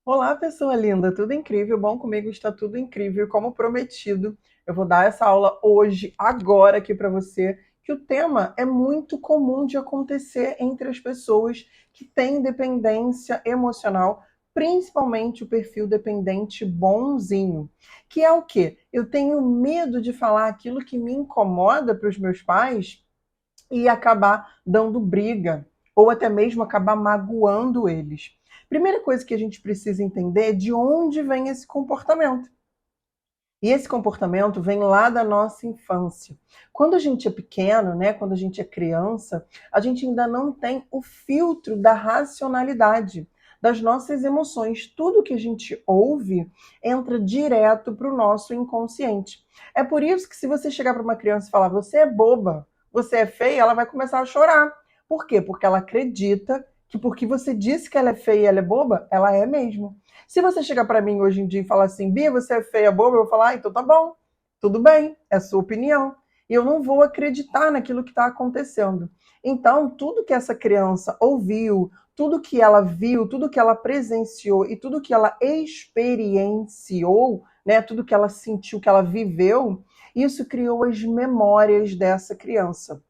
Olá, pessoa linda, tudo incrível? Bom, comigo está tudo incrível. Como prometido, eu vou dar essa aula hoje, agora, aqui para você, que o tema é muito comum de acontecer entre as pessoas que têm dependência emocional, principalmente o perfil dependente bonzinho, que é o quê? Eu tenho medo de falar aquilo que me incomoda para os meus pais e acabar dando briga, ou até mesmo acabar magoando eles. Primeira coisa que a gente precisa entender é de onde vem esse comportamento. E esse comportamento vem lá da nossa infância. Quando a gente é pequeno, né, quando a gente é criança, a gente ainda não tem o filtro da racionalidade, das nossas emoções. Tudo que a gente ouve entra direto para o nosso inconsciente. É por isso que se você chegar para uma criança e falar, você é boba, você é feia, ela vai começar a chorar. Por quê? Porque ela acredita que porque você disse que ela é feia e ela é boba, ela é mesmo. Se você chegar para mim hoje em dia e falar assim, Bia, você é feia, boba, eu vou falar, ah, então tá bom, tudo bem, é a sua opinião. E eu não vou acreditar naquilo que está acontecendo. Então, tudo que essa criança ouviu, tudo que ela viu, tudo que ela presenciou e tudo que ela experienciou, né, tudo que ela sentiu, que ela viveu, isso criou as memórias dessa criança.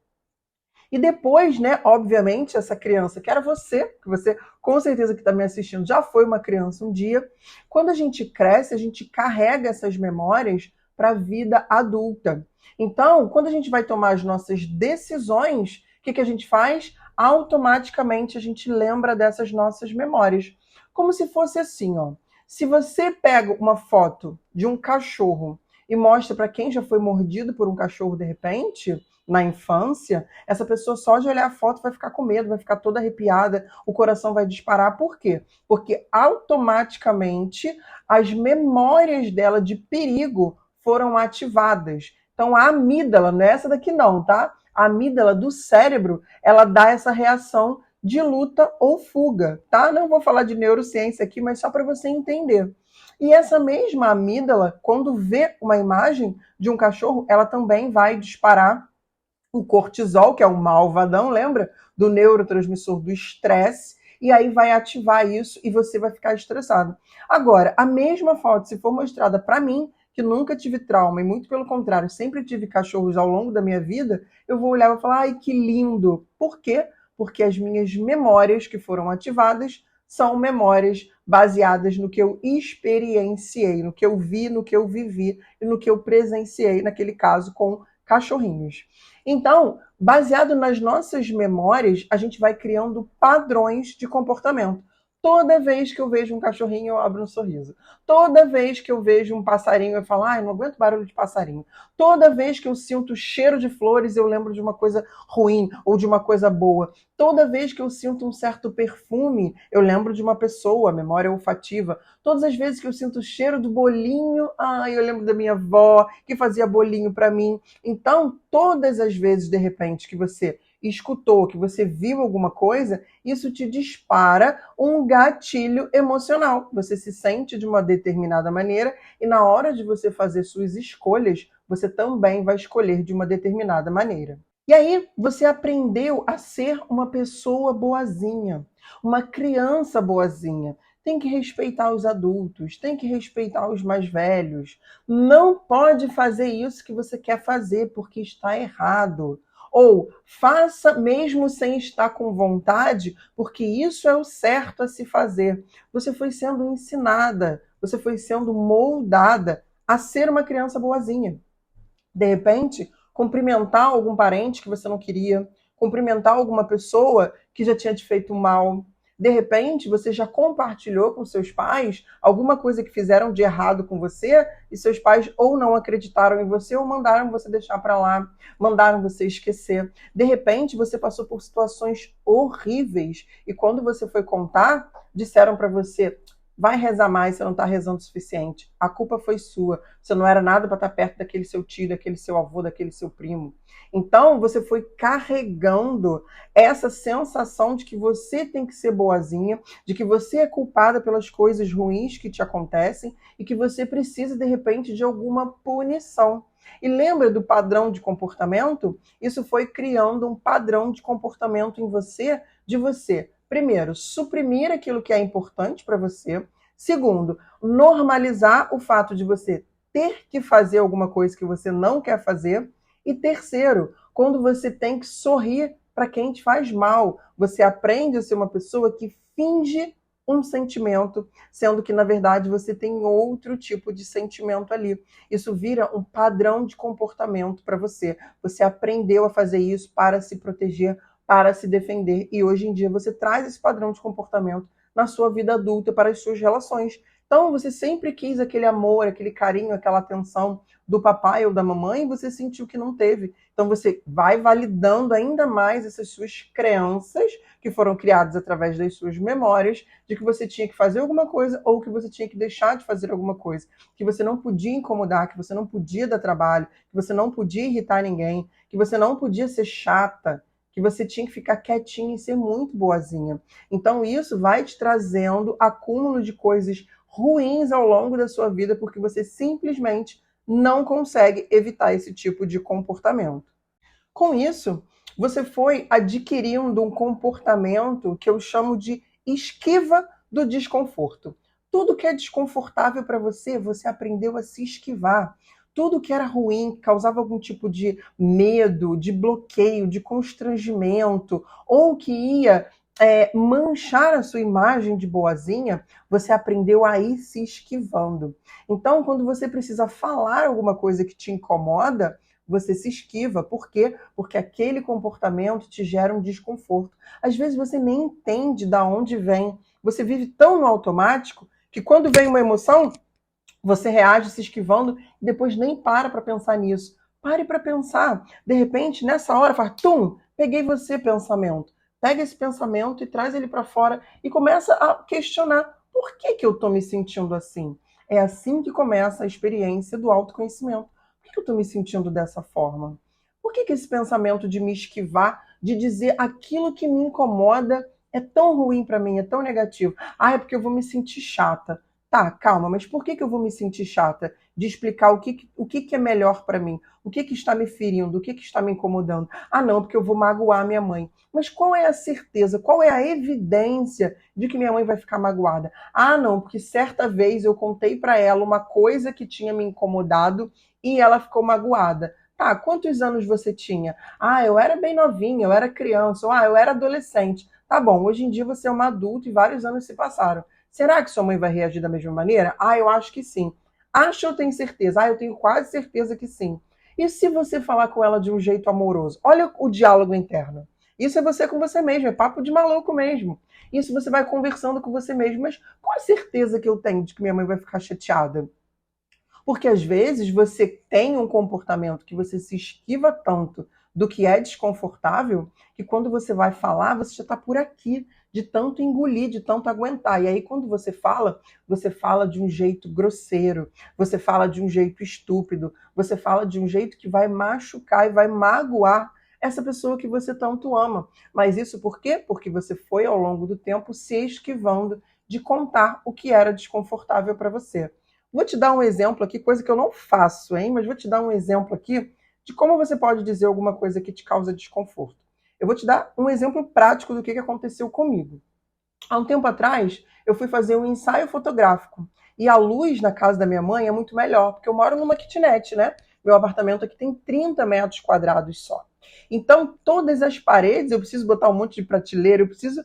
E depois, né, obviamente, essa criança, que era você, que você com certeza que está me assistindo já foi uma criança um dia, quando a gente cresce, a gente carrega essas memórias para a vida adulta. Então, quando a gente vai tomar as nossas decisões, o que a gente faz? Automaticamente a gente lembra dessas nossas memórias. Como se fosse assim, ó. Se você pega uma foto de um cachorro e mostra para quem já foi mordido por um cachorro de repente, na infância, essa pessoa só de olhar a foto vai ficar com medo, vai ficar toda arrepiada, o coração vai disparar. Por quê? Porque automaticamente as memórias dela de perigo foram ativadas. Então a amígdala, não é essa daqui não, tá? A amígdala do cérebro, ela dá essa reação de luta ou fuga, tá? Não vou falar de neurociência aqui, mas só para você entender. E essa mesma amígdala, quando vê uma imagem de um cachorro, ela também vai disparar o cortisol, que é o malvadão, lembra? Do neurotransmissor do estresse, e aí vai ativar isso e você vai ficar estressado. Agora, a mesma foto, se for mostrada para mim, que nunca tive trauma, e muito pelo contrário, sempre tive cachorros ao longo da minha vida, eu vou olhar e vou falar, ai, que lindo. Por quê? Porque as minhas memórias que foram ativadas são memórias baseadas no que eu experienciei, no que eu vi, no que eu vivi e no que eu presenciei, naquele caso, com cachorrinhos. Então, baseado nas nossas memórias, a gente vai criando padrões de comportamento. Toda vez que eu vejo um cachorrinho, eu abro um sorriso. Toda vez que eu vejo um passarinho, eu falo, ai, não aguento barulho de passarinho. Toda vez que eu sinto o cheiro de flores, eu lembro de uma coisa ruim ou de uma coisa boa. Toda vez que eu sinto um certo perfume, eu lembro de uma pessoa, memória olfativa. Todas as vezes que eu sinto o cheiro do bolinho, ai, eu lembro da minha avó que fazia bolinho para mim. Então, todas as vezes, de repente, que você escutou, que você viu alguma coisa, isso te dispara um gatilho emocional. Você se sente de uma determinada maneira e na hora de você fazer suas escolhas, você também vai escolher de uma determinada maneira. E aí você aprendeu a ser uma pessoa boazinha, uma criança boazinha. Tem que respeitar os adultos, tem que respeitar os mais velhos. Não pode fazer isso que você quer fazer porque está errado. Ou faça mesmo sem estar com vontade, porque isso é o certo a se fazer. Você foi sendo ensinada, você foi sendo moldada a ser uma criança boazinha. De repente, cumprimentar algum parente que você não queria, cumprimentar alguma pessoa que já tinha te feito mal. De repente, você já compartilhou com seus pais alguma coisa que fizeram de errado com você e seus pais ou não acreditaram em você ou mandaram você deixar para lá, mandaram você esquecer. De repente, você passou por situações horríveis e quando você foi contar, disseram para você: vai rezar mais, você não está rezando o suficiente. A culpa foi sua. Você não era nada para estar perto daquele seu tio, daquele seu avô, daquele seu primo. Então, você foi carregando essa sensação de que você tem que ser boazinha, de que você é culpada pelas coisas ruins que te acontecem e que você precisa, de repente, de alguma punição. E lembra do padrão de comportamento? Isso foi criando um padrão de comportamento em você, de você primeiro, suprimir aquilo que é importante para você. Segundo, normalizar o fato de você ter que fazer alguma coisa que você não quer fazer. E terceiro, quando você tem que sorrir para quem te faz mal. Você aprende a ser uma pessoa que finge um sentimento, sendo que, na verdade, você tem outro tipo de sentimento ali. Isso vira um padrão de comportamento para você. Você aprendeu a fazer isso para se proteger, para se defender, e hoje em dia você traz esse padrão de comportamento na sua vida adulta para as suas relações. Então, você sempre quis aquele amor, aquele carinho, aquela atenção do papai ou da mamãe, e você sentiu que não teve. Então, você vai validando ainda mais essas suas crenças, que foram criadas através das suas memórias, de que você tinha que fazer alguma coisa ou que você tinha que deixar de fazer alguma coisa, que você não podia incomodar, que você não podia dar trabalho, que você não podia irritar ninguém, que você não podia ser chata, que você tinha que ficar quietinha e ser muito boazinha. Então, isso vai te trazendo acúmulo de coisas ruins ao longo da sua vida, porque você simplesmente não consegue evitar esse tipo de comportamento. Com isso, você foi adquirindo um comportamento que eu chamo de esquiva do desconforto. Tudo que é desconfortável para você, você aprendeu a se esquivar. Tudo que era ruim, que causava algum tipo de medo, de bloqueio, de constrangimento, ou que ia manchar a sua imagem de boazinha, você aprendeu a ir se esquivando. Então, quando você precisa falar alguma coisa que te incomoda, você se esquiva. Por quê? Porque aquele comportamento te gera um desconforto. Às vezes você nem entende de onde vem. Você vive tão no automático que quando vem uma emoção, você reage se esquivando e depois nem para pensar nisso. Pare para pensar. De repente, nessa hora, faz tum, peguei você, pensamento. Pega esse pensamento e traz ele para fora e começa a questionar por que eu estou me sentindo assim. É assim que começa a experiência do autoconhecimento. Por que eu estou me sentindo dessa forma? Por que esse pensamento de me esquivar, de dizer aquilo que me incomoda é tão ruim para mim, é tão negativo? Ah, é porque eu vou me sentir chata. Tá, calma, mas por que eu vou me sentir chata? De explicar o que é melhor para mim, o que está me ferindo, o que está me incomodando. Ah, não, porque eu vou magoar minha mãe. Mas qual é a certeza, qual é a evidência de que minha mãe vai ficar magoada? Ah, não, porque certa vez eu contei para ela uma coisa que tinha me incomodado e ela ficou magoada. Tá, quantos anos você tinha? Ah, eu era bem novinha, eu era criança, ou, eu era adolescente. Tá bom, hoje em dia você é uma adulta e vários anos se passaram. Será que sua mãe vai reagir da mesma maneira? Ah, eu acho que sim. Acho ou tenho certeza? Ah, eu tenho quase certeza que sim. E se você falar com ela de um jeito amoroso? Olha o diálogo interno. Isso é você com você mesmo, é papo de maluco mesmo. Isso você vai conversando com você mesmo, mas qual a certeza que eu tenho de que minha mãe vai ficar chateada? Porque às vezes você tem um comportamento que você se esquiva tanto do que é desconfortável, que quando você vai falar, você já está por aqui, de tanto engolir, de tanto aguentar. E aí, quando você fala de um jeito grosseiro, você fala de um jeito estúpido, você fala de um jeito que vai machucar e vai magoar essa pessoa que você tanto ama. Mas isso por quê? Porque você foi, ao longo do tempo, se esquivando de contar o que era desconfortável para você. Vou te dar um exemplo aqui, coisa que eu não faço, hein? Mas vou te dar um exemplo aqui de como você pode dizer alguma coisa que te causa desconforto. Eu vou te dar um exemplo prático do que aconteceu comigo. Há um tempo atrás, eu fui fazer um ensaio fotográfico. E a luz na casa da minha mãe é muito melhor, porque eu moro numa kitnet, né? Meu apartamento aqui tem 30 metros quadrados só. Então, todas as paredes, eu preciso botar um monte de prateleira, eu preciso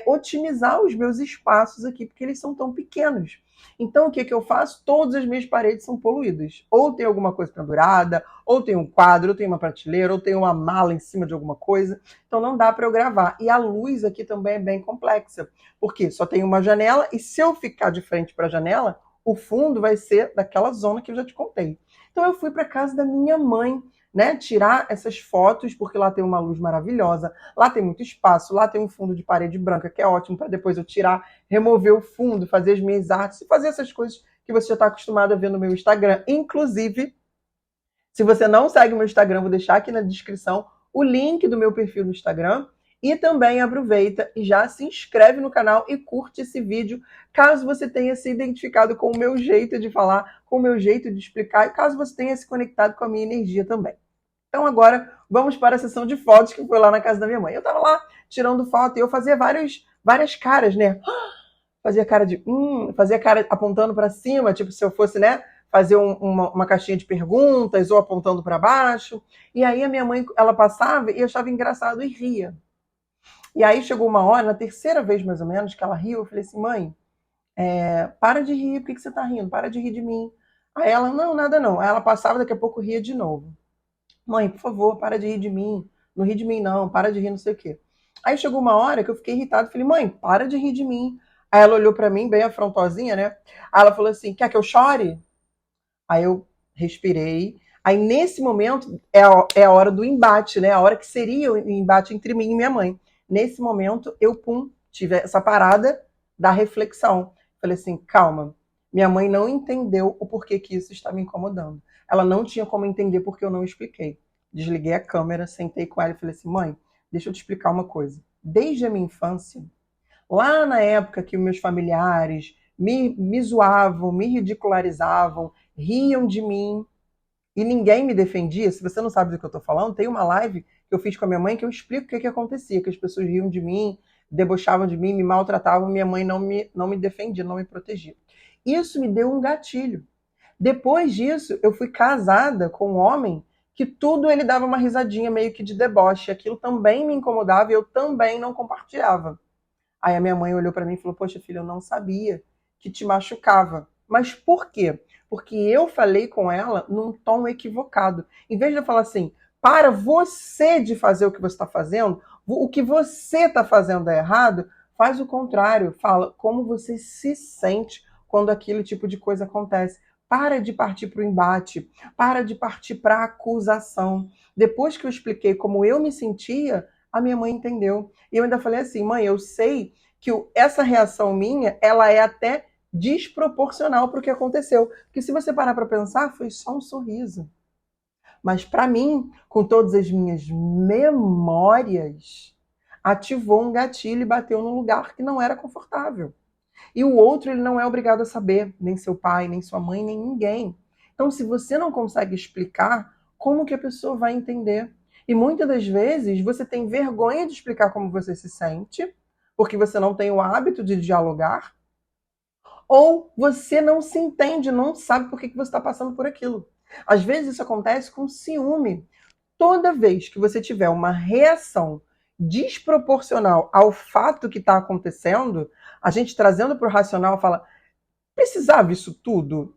otimizar os meus espaços aqui, porque eles são tão pequenos. Então, o que eu faço? Todas as minhas paredes são poluídas. Ou tem alguma coisa pendurada, ou tem um quadro, ou tem uma prateleira, ou tem uma mala em cima de alguma coisa. Então, não dá para eu gravar. E a luz aqui também é bem complexa, porque só tem uma janela, e se eu ficar de frente para a janela, o fundo vai ser daquela zona que eu já te contei. Então, eu fui para casa da minha mãe, né, tirar essas fotos, porque lá tem uma luz maravilhosa, lá tem muito espaço, lá tem um fundo de parede branca, que é ótimo para depois eu tirar, remover o fundo, fazer as minhas artes e fazer essas coisas que você já está acostumado a ver no meu Instagram. Inclusive, se você não segue o meu Instagram, vou deixar aqui na descrição o link do meu perfil no Instagram. E também aproveita e já se inscreve no canal e curte esse vídeo, caso você tenha se identificado com o meu jeito de falar, com o meu jeito de explicar, e caso você tenha se conectado com a minha energia também. Então agora vamos para a sessão de fotos que foi lá na casa da minha mãe. Eu estava lá tirando foto e eu fazia várias caras, né? fazia cara apontando para cima, tipo se eu fosse, né, fazer uma caixinha de perguntas ou apontando para baixo. E aí a minha mãe, ela passava e achava engraçado e ria. E aí chegou uma hora, na terceira vez mais ou menos, que ela riu, eu falei assim, mãe, para de rir, por que você tá rindo? Para de rir de mim. Aí ela, não, nada não. Aí ela passava, daqui a pouco ria de novo. Mãe, por favor, para de rir de mim. Não ri de mim não, para de rir não sei o quê. Aí chegou uma hora que eu fiquei irritado, falei, mãe, para de rir de mim. Aí ela olhou para mim, bem afrontosinha, né? Aí ela falou assim, quer que eu chore? Aí eu respirei. Aí nesse momento é a hora do embate, né? A hora que seria o embate entre mim e minha mãe. Nesse momento eu, tive essa parada da reflexão. Falei assim, calma, minha mãe não entendeu o porquê que isso está me incomodando. Ela não tinha como entender porque eu não expliquei. Desliguei a câmera, sentei com ela e falei assim, mãe, deixa eu te explicar uma coisa. Desde a minha infância, lá na época que meus familiares me zoavam, me ridicularizavam, riam de mim e ninguém me defendia. Se você não sabe do que eu estou falando, tem uma live que eu fiz com a minha mãe que eu explico o que acontecia, que as pessoas riam de mim, debochavam de mim, me maltratavam, minha mãe não me defendia, não me protegia. Isso me deu um gatilho. Depois disso, eu fui casada com um homem que tudo ele dava uma risadinha meio que de deboche. Aquilo também me incomodava e eu também não compartilhava. Aí a minha mãe olhou para mim e falou, poxa, filha, eu não sabia que te machucava. Mas por quê? Porque eu falei com ela num tom equivocado. Em vez de eu falar assim, para você de fazer o que você está fazendo, o que você está fazendo é errado, faz o contrário. Fala como você se sente quando aquele tipo de coisa acontece. Para de partir para o embate, para de partir para a acusação. Depois que eu expliquei como eu me sentia, a minha mãe entendeu. E eu ainda falei assim, mãe, eu sei que essa reação minha, ela é até desproporcional para o que aconteceu. Porque se você parar para pensar, foi só um sorriso. Mas para mim, com todas as minhas memórias, ativou um gatilho e bateu num lugar que não era confortável. E o outro, ele não é obrigado a saber, nem seu pai, nem sua mãe, nem ninguém. Então, se você não consegue explicar, como que a pessoa vai entender? E muitas das vezes você tem vergonha de explicar como você se sente, porque você não tem o hábito de dialogar, ou você não se entende, não sabe por que você está passando por aquilo. Às vezes isso acontece com ciúme. Toda vez que você tiver uma reação desproporcional ao fato que está acontecendo, a gente trazendo para o racional fala, precisava isso tudo?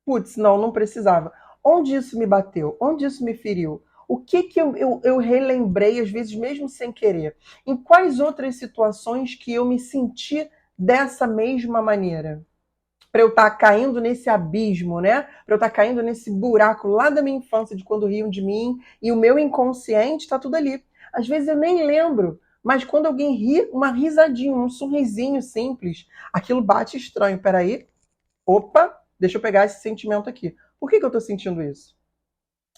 Putz, não precisava. Onde isso me bateu? Onde isso me feriu? O que eu relembrei, às vezes mesmo sem querer? Em quais outras situações que eu me senti dessa mesma maneira? Para eu estar caindo nesse abismo, né? Para eu estar caindo nesse buraco lá da minha infância, de quando riam de mim, e o meu inconsciente está tudo ali. Às vezes eu nem lembro, mas quando alguém ri, uma risadinha, um sorrisinho simples, aquilo bate estranho. Peraí, opa, deixa eu pegar esse sentimento aqui. Por que eu estou sentindo isso?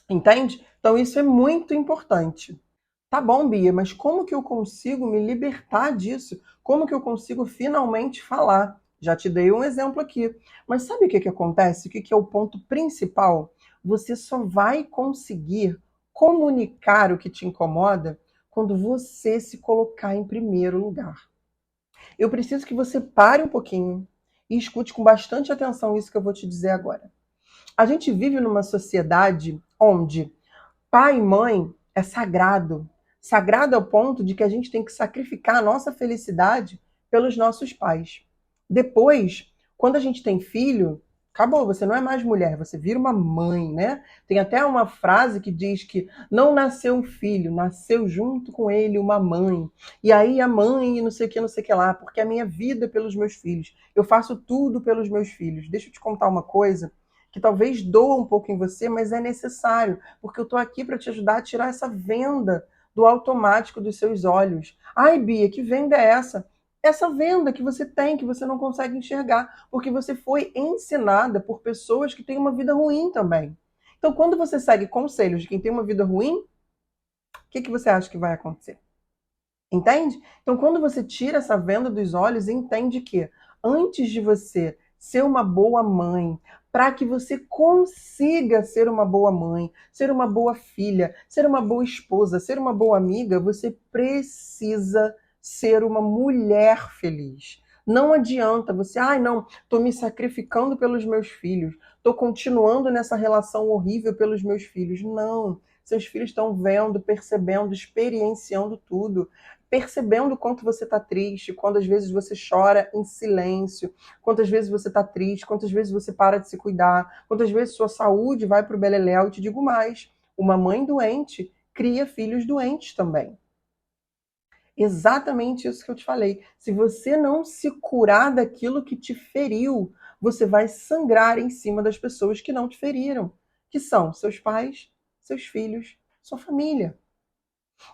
Entende? Então isso é muito importante. Tá bom, Bia, mas como que eu consigo me libertar disso? Como que eu consigo finalmente falar? Já te dei um exemplo aqui. Mas sabe o que acontece? O que é o ponto principal? Você só vai conseguir comunicar o que te incomoda quando você se colocar em primeiro lugar. Eu preciso que você pare um pouquinho e escute com bastante atenção isso que eu vou te dizer agora. A gente vive numa sociedade onde pai e mãe é sagrado. Sagrado ao ponto de que a gente tem que sacrificar a nossa felicidade pelos nossos pais. Depois, quando a gente tem filho, acabou, você não é mais mulher, você vira uma mãe, né? Tem até uma frase que diz que não nasceu um filho, nasceu junto com ele uma mãe. E aí a mãe, não sei o que lá, porque a minha vida é pelos meus filhos. Eu faço tudo pelos meus filhos. Deixa eu te contar uma coisa que talvez doa um pouco em você, mas é necessário, porque eu estou aqui para te ajudar a tirar essa venda do automático dos seus olhos. Ai, Bia, que venda é essa? Essa venda que você tem, que você não consegue enxergar, porque você foi ensinada por pessoas que têm uma vida ruim também. Então, quando você segue conselhos de quem tem uma vida ruim, o que você acha que vai acontecer? Entende? Então, quando você tira essa venda dos olhos, entende que antes de você ser uma boa mãe, para que você consiga ser uma boa mãe, ser uma boa filha, ser uma boa esposa, ser uma boa amiga, você precisa ser uma mulher feliz. Não adianta você, ai não, tô me sacrificando pelos meus filhos, tô continuando nessa relação horrível pelos meus filhos. Não, seus filhos estão vendo, percebendo, experienciando tudo, percebendo o quanto você está triste, quantas vezes você chora em silêncio, quantas vezes você está triste, quantas vezes você para de se cuidar, quantas vezes sua saúde vai para o beleléu. E te digo mais, uma mãe doente cria filhos doentes também. Exatamente isso que eu te falei. Se você não se curar daquilo que te feriu, você vai sangrar em cima das pessoas que não te feriram, que são seus pais, seus filhos, sua família.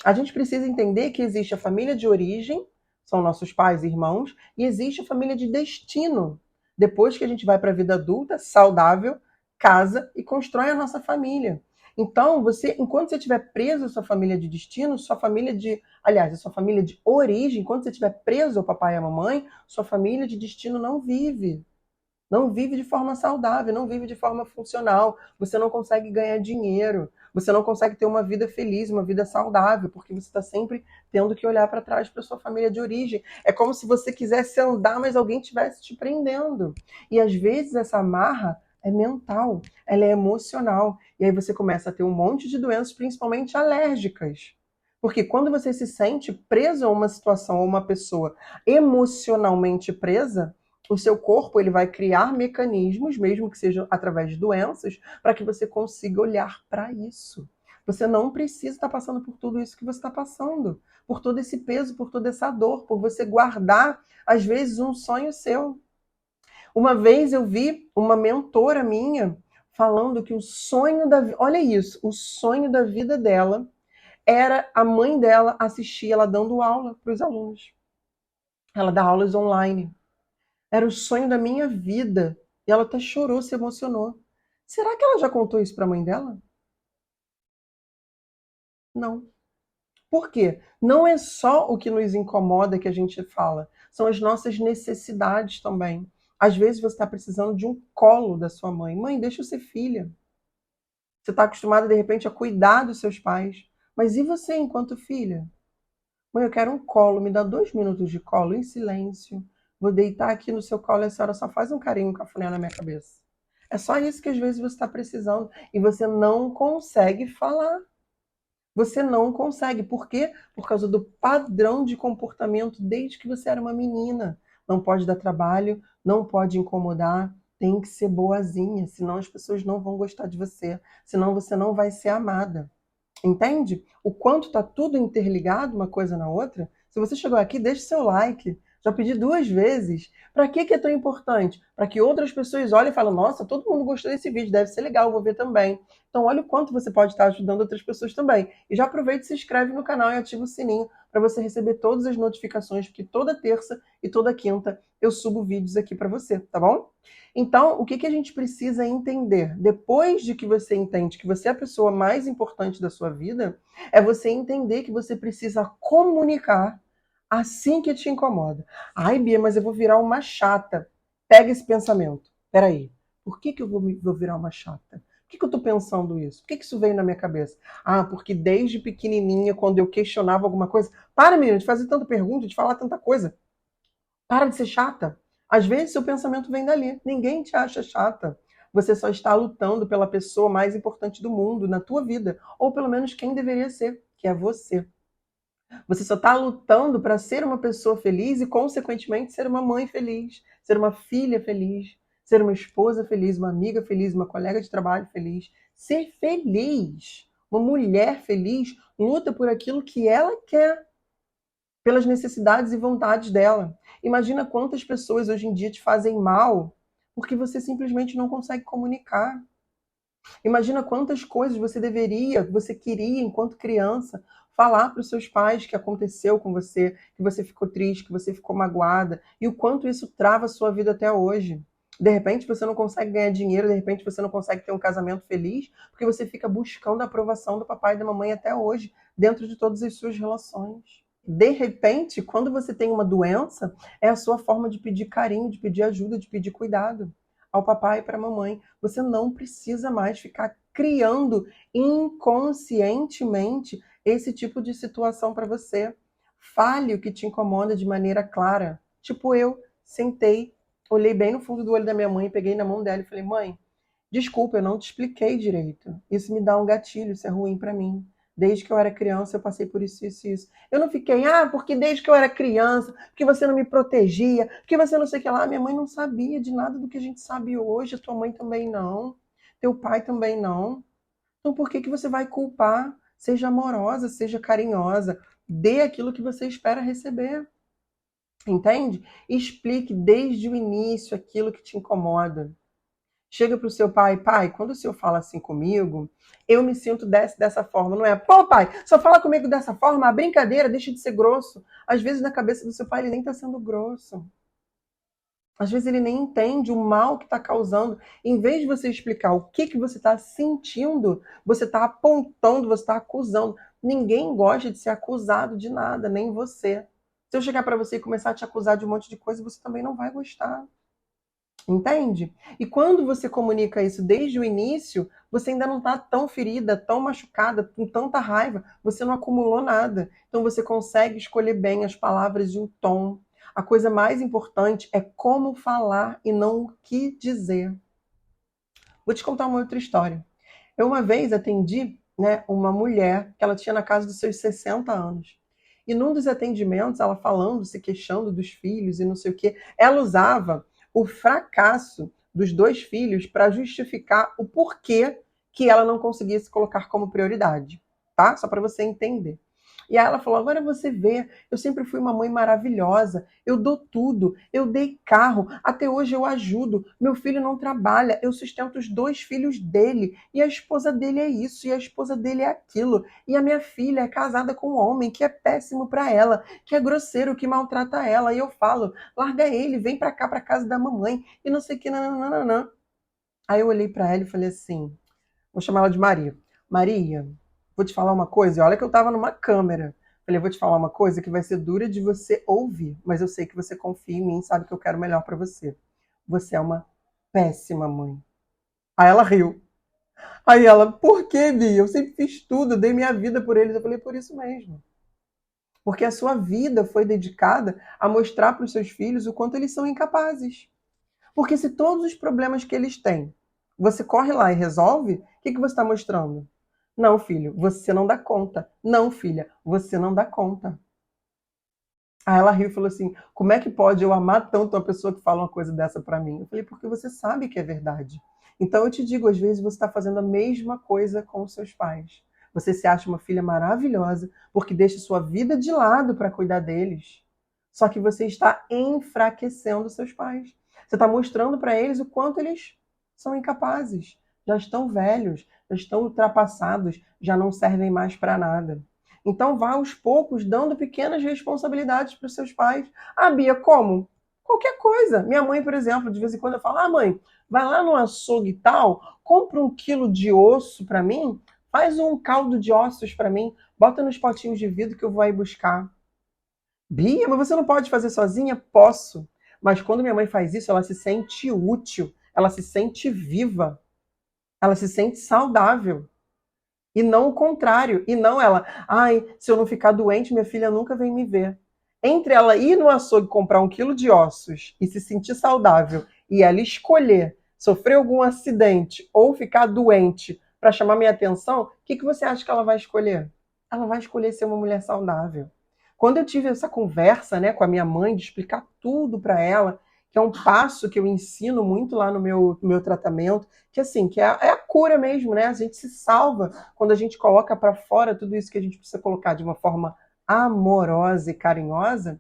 A gente precisa entender que existe a família de origem, são nossos pais e irmãos, e existe a família de destino. Depois que a gente vai para a vida adulta, saudável, casa e constrói a nossa família. Então, você, enquanto você estiver preso à sua família de destino, sua família de, aliás, a sua família de origem, enquanto você estiver preso ao papai e à mamãe, sua família de destino não vive. Não vive de forma saudável, não vive de forma funcional. Você não consegue ganhar dinheiro. Você não consegue ter uma vida feliz, uma vida saudável, porque você está sempre tendo que olhar para trás para sua família de origem. É como se você quisesse andar, mas alguém estivesse te prendendo. E às vezes essa amarra é mental, ela é emocional. E aí você começa a ter um monte de doenças, principalmente alérgicas. Porque quando você se sente preso a uma situação, a uma pessoa emocionalmente presa, o seu corpo ele vai criar mecanismos, mesmo que sejam através de doenças, para que você consiga olhar para isso. Você não precisa estar passando por tudo isso que você está passando, por todo esse peso, por toda essa dor, por você guardar, às vezes, um sonho seu. Uma vez eu vi uma mentora minha falando que o sonho da vida, olha isso, o sonho da vida dela era a mãe dela assistir ela dando aula para os alunos. Ela dá aulas online. Era o sonho da minha vida. E ela até chorou, se emocionou. Será que ela já contou isso para a mãe dela? Não. Por quê? Não é só o que nos incomoda que a gente fala, são as nossas necessidades também. Às vezes você está precisando de um colo da sua mãe. Mãe, deixa eu ser filha. Você está acostumada, de repente, a cuidar dos seus pais. Mas e você enquanto filha? Mãe, eu quero um colo, me dá 2 minutos de colo em silêncio. Vou deitar aqui no seu colo e a senhora só faz um carinho, um cafuné na minha cabeça. É só isso que às vezes você está precisando e você não consegue falar. Você não consegue. Por quê? Por causa do padrão de comportamento desde que você era uma menina. Não pode dar trabalho, não pode incomodar, tem que ser boazinha, senão as pessoas não vão gostar de você, senão você não vai ser amada. Entende? O quanto está tudo interligado uma coisa na outra. Se você chegou aqui, deixe seu like. Já pedi 2 vezes. Para que é tão importante? Para que outras pessoas olhem e falem, nossa, todo mundo gostou desse vídeo, deve ser legal, vou ver também. Então olha o quanto você pode estar ajudando outras pessoas também. E já aproveita e se inscreve no canal e ativa o sininho para você receber todas as notificações, porque toda terça e toda quinta eu subo vídeos aqui para você, tá bom? Então, o que a gente precisa entender? Depois de que você entende que você é a pessoa mais importante da sua vida, é você entender que você precisa comunicar assim que te incomoda. Ai, Bia, mas eu vou virar uma chata. Pega esse pensamento. Peraí, por que eu vou virar uma chata? Por que eu estou pensando isso? Por que isso veio na minha cabeça? Ah, porque desde pequenininha, quando eu questionava alguma coisa... Para, menina, de fazer tanta pergunta, de falar tanta coisa. Para de ser chata. Às vezes seu pensamento vem dali. Ninguém te acha chata. Você só está lutando pela pessoa mais importante do mundo na tua vida. Ou pelo menos quem deveria ser, que é você. Você só está lutando para ser uma pessoa feliz e, consequentemente, ser uma mãe feliz, ser uma filha feliz, ser uma esposa feliz, uma amiga feliz, uma colega de trabalho feliz. Ser feliz. Uma mulher feliz luta por aquilo que ela quer, pelas necessidades e vontades dela. Imagina quantas pessoas hoje em dia te fazem mal porque você simplesmente não consegue comunicar. Imagina quantas coisas você queria enquanto criança, falar para os seus pais que aconteceu com você, que você ficou triste, que você ficou magoada, e o quanto isso trava a sua vida até hoje. De repente você não consegue ganhar dinheiro, de repente você não consegue ter um casamento feliz, porque você fica buscando a aprovação do papai e da mamãe até hoje, dentro de todas as suas relações. De repente, quando você tem uma doença, é a sua forma de pedir carinho, de pedir ajuda, de pedir cuidado ao papai e para a mamãe. Você não precisa mais ficar criando inconscientemente esse tipo de situação para você. Fale o que te incomoda de maneira clara. Tipo eu, sentei, olhei bem no fundo do olho da minha mãe, peguei na mão dela e falei, mãe, desculpa, eu não te expliquei direito. Isso me dá um gatilho, isso é ruim pra mim. Desde que eu era criança, eu passei por isso, isso, isso. Eu não fiquei, porque desde que eu era criança, porque você não me protegia, porque você não sei o que lá. Minha mãe não sabia de nada do que a gente sabe hoje, a tua mãe também não, teu pai também não. Então por que que você vai culpar? Seja amorosa, seja carinhosa, dê aquilo que você espera receber. Entende? Explique desde o início aquilo que te incomoda. Chega para o seu pai, pai, quando o senhor fala assim comigo, eu me sinto dessa forma, não é? Pô, pai, só fala comigo dessa forma, a brincadeira, deixa de ser grosso. Às vezes na cabeça do seu pai ele nem está sendo grosso. Às vezes ele nem entende o mal que está causando. Em vez de você explicar o que você está sentindo, você está apontando, você está acusando. Ninguém gosta de ser acusado de nada, nem você. Se eu chegar para você e começar a te acusar de um monte de coisa, você também não vai gostar. Entende? E quando você comunica isso desde o início, você ainda não está tão ferida, tão machucada, com tanta raiva, você não acumulou nada. Então você consegue escolher bem as palavras e o tom. A coisa mais importante é como falar e não o que dizer. Vou te contar uma outra história. Eu uma vez atendi, né, uma mulher que ela tinha na casa dos seus 60 anos. E num dos atendimentos, ela falando, se queixando dos filhos e não sei o quê, ela usava o fracasso dos dois filhos para justificar o porquê que ela não conseguia se colocar como prioridade, tá? Só para você entender. E aí ela falou: agora você vê, eu sempre fui uma mãe maravilhosa, eu dou tudo, eu dei carro, até hoje eu ajudo, meu filho não trabalha, eu sustento os dois filhos dele, e a esposa dele é isso, e a esposa dele é aquilo, e a minha filha é casada com um homem que é péssimo para ela, que é grosseiro, que maltrata ela, e eu falo: larga ele, vem para cá, para casa da mamãe, e não sei o que, nananana. Aí eu olhei para ela e falei assim, vou chamar ela de Maria. Maria, vou te falar uma coisa. E olha que eu estava numa câmera. Falei, vou te falar uma coisa que vai ser dura de você ouvir, mas eu sei que você confia em mim, sabe que eu quero o melhor para você. Você é uma péssima mãe. Aí ela riu. Aí ela, por que, Bia? Eu sempre fiz tudo, eu dei minha vida por eles. Eu falei, por isso mesmo. Porque a sua vida foi dedicada a mostrar para os seus filhos o quanto eles são incapazes. Porque se todos os problemas que eles têm, você corre lá e resolve, o que você está mostrando? Não, filho, você não dá conta. Não, filha, você não dá conta. Aí ela riu e falou assim: como é que pode eu amar tanto uma pessoa que fala uma coisa dessa pra mim? Eu falei: porque você sabe que é verdade. Então eu te digo, às vezes você está fazendo a mesma coisa com os seus pais. Você se acha uma filha maravilhosa porque deixa sua vida de lado para cuidar deles. Só que você está enfraquecendo seus pais. Você está mostrando para eles o quanto eles são incapazes. Já estão velhos, já estão ultrapassados, já não servem mais para nada. Então vá aos poucos dando pequenas responsabilidades para os seus pais. Ah, Bia, como? Qualquer coisa. Minha mãe, por exemplo, de vez em quando eu falo: ah, mãe, vai lá no açougue e tal, compra 1 quilo de osso para mim, faz um caldo de ossos para mim, bota nos potinhos de vidro que eu vou aí buscar. Bia, mas você não pode fazer sozinha? Posso. Mas quando minha mãe faz isso, ela se sente útil, ela se sente viva, ela se sente saudável. E não o contrário. E não ela, ai, se eu não ficar doente, minha filha nunca vem me ver. Entre ela ir no açougue comprar 1 quilo de ossos e se sentir saudável e ela escolher sofrer algum acidente ou ficar doente para chamar minha atenção, o que você acha que ela vai escolher? Ela vai escolher ser uma mulher saudável. Quando eu tive essa conversa, né, com a minha mãe, de explicar tudo para ela, que é um passo que eu ensino muito lá no meu tratamento, que assim, que é a cura mesmo, né? A gente se salva quando a gente coloca para fora tudo isso que a gente precisa colocar de uma forma amorosa e carinhosa.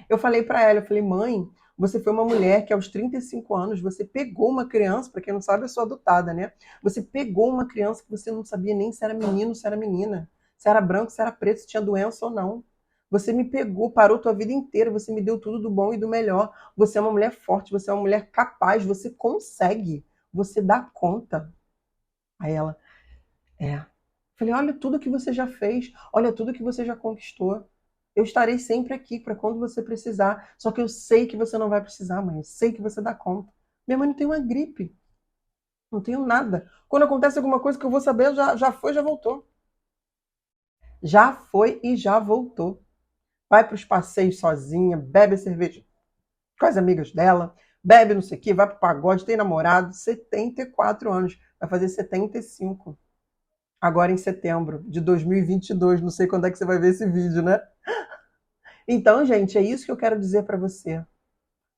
Eu falei para ela, eu falei: mãe, você foi uma mulher que aos 35 anos você pegou uma criança, para quem não sabe, eu sou adotada, né? Você pegou uma criança que você não sabia nem se era menino, se era menina, se era branco, se era preto, se tinha doença ou não. Você me pegou, parou tua vida inteira, você me deu tudo do bom e do melhor. Você é uma mulher forte, você é uma mulher capaz, você consegue, você dá conta. Aí ela, é. Falei: olha tudo que você já fez, olha tudo que você já conquistou. Eu estarei sempre aqui para quando você precisar. Só que eu sei que você não vai precisar, mãe. Eu sei que você dá conta. Minha mãe não tem uma gripe. Não tenho nada. Quando acontece alguma coisa que eu vou saber, já foi, já voltou. Já foi e já voltou. Vai para os passeios sozinha, bebe cerveja com as amigas dela, bebe não sei o que, vai pro pagode, tem namorado, 74 anos, vai fazer 75 agora em setembro de 2022. Não sei quando é que você vai ver esse vídeo, né? Então, gente, é isso que eu quero dizer para você.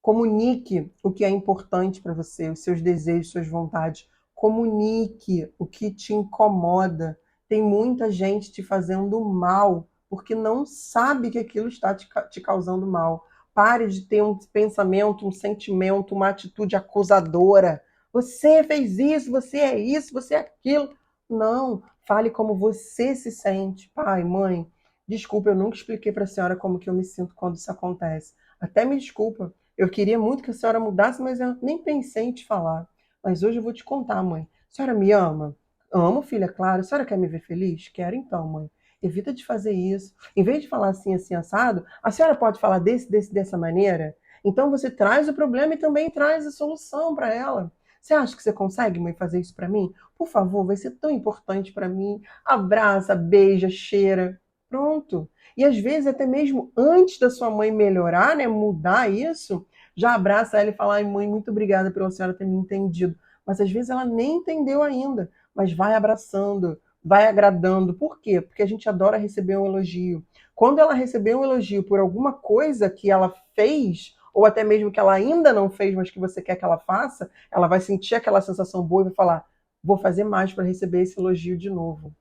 Comunique o que é importante para você, os seus desejos, suas vontades. Comunique o que te incomoda. Tem muita gente te fazendo mal porque não sabe que aquilo está te causando mal. Pare de ter um pensamento, um sentimento, uma atitude acusadora. Você fez isso, você é aquilo. Não, fale como você se sente. Pai, mãe, desculpa, eu nunca expliquei para a senhora como que eu me sinto quando isso acontece. Até me desculpa. Eu queria muito que a senhora mudasse, mas eu nem pensei em te falar. Mas hoje eu vou te contar, mãe. A senhora me ama? Amo, filha, claro. A senhora quer me ver feliz? Quero então, mãe. Evita de fazer isso. Em vez de falar assim, assado, a senhora pode falar dessa maneira? Então você traz o problema e também traz a solução para ela. Você acha que você consegue, mãe, fazer isso para mim? Por favor, vai ser tão importante para mim. Abraça, beija, cheira. Pronto. E às vezes, até mesmo antes da sua mãe melhorar, né, mudar isso, já abraça ela e fala: ai, mãe, muito obrigada pela senhora ter me entendido. Mas às vezes ela nem entendeu ainda, mas vai abraçando, vai agradando. Por quê? Porque a gente adora receber um elogio. Quando ela receber um elogio por alguma coisa que ela fez, ou até mesmo que ela ainda não fez, mas que você quer que ela faça, ela vai sentir aquela sensação boa e vai falar: vou fazer mais para receber esse elogio de novo.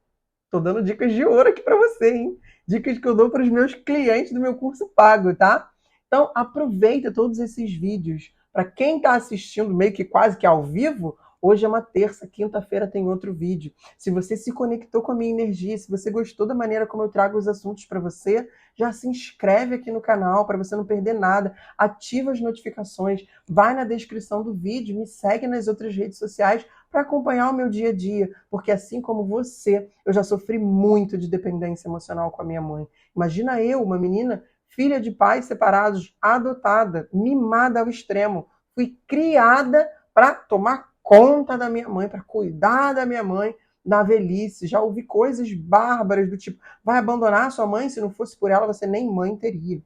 Tô dando dicas de ouro aqui para você, hein? Dicas que eu dou para os meus clientes do meu curso pago, tá? Então, aproveita todos esses vídeos. Para quem está assistindo meio que quase que ao vivo, hoje é uma terça, quinta-feira tem outro vídeo. Se você se conectou com a minha energia, se você gostou da maneira como eu trago os assuntos para você, já se inscreve aqui no canal para você não perder nada. Ativa as notificações, vai na descrição do vídeo, me segue nas outras redes sociais para acompanhar o meu dia a dia, porque assim como você, eu já sofri muito de dependência emocional com a minha mãe. Imagina eu, uma menina, filha de pais separados, adotada, mimada ao extremo. Fui criada para tomar conta da minha mãe, para cuidar da minha mãe na velhice. Já ouvi coisas bárbaras do tipo: vai abandonar a sua mãe? Se não fosse por ela, você nem mãe teria.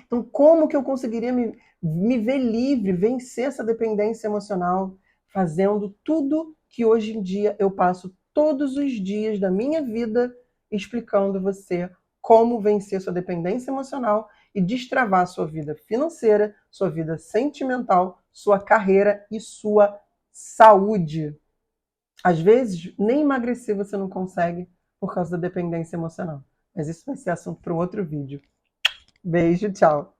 Então, como que eu conseguiria me ver livre, vencer essa dependência emocional, fazendo tudo que hoje em dia eu passo todos os dias da minha vida explicando a você como vencer sua dependência emocional e destravar sua vida financeira, sua vida sentimental, sua carreira e sua saúde. Às vezes, nem emagrecer você não consegue por causa da dependência emocional. Mas isso vai ser assunto para um outro vídeo. Beijo, tchau.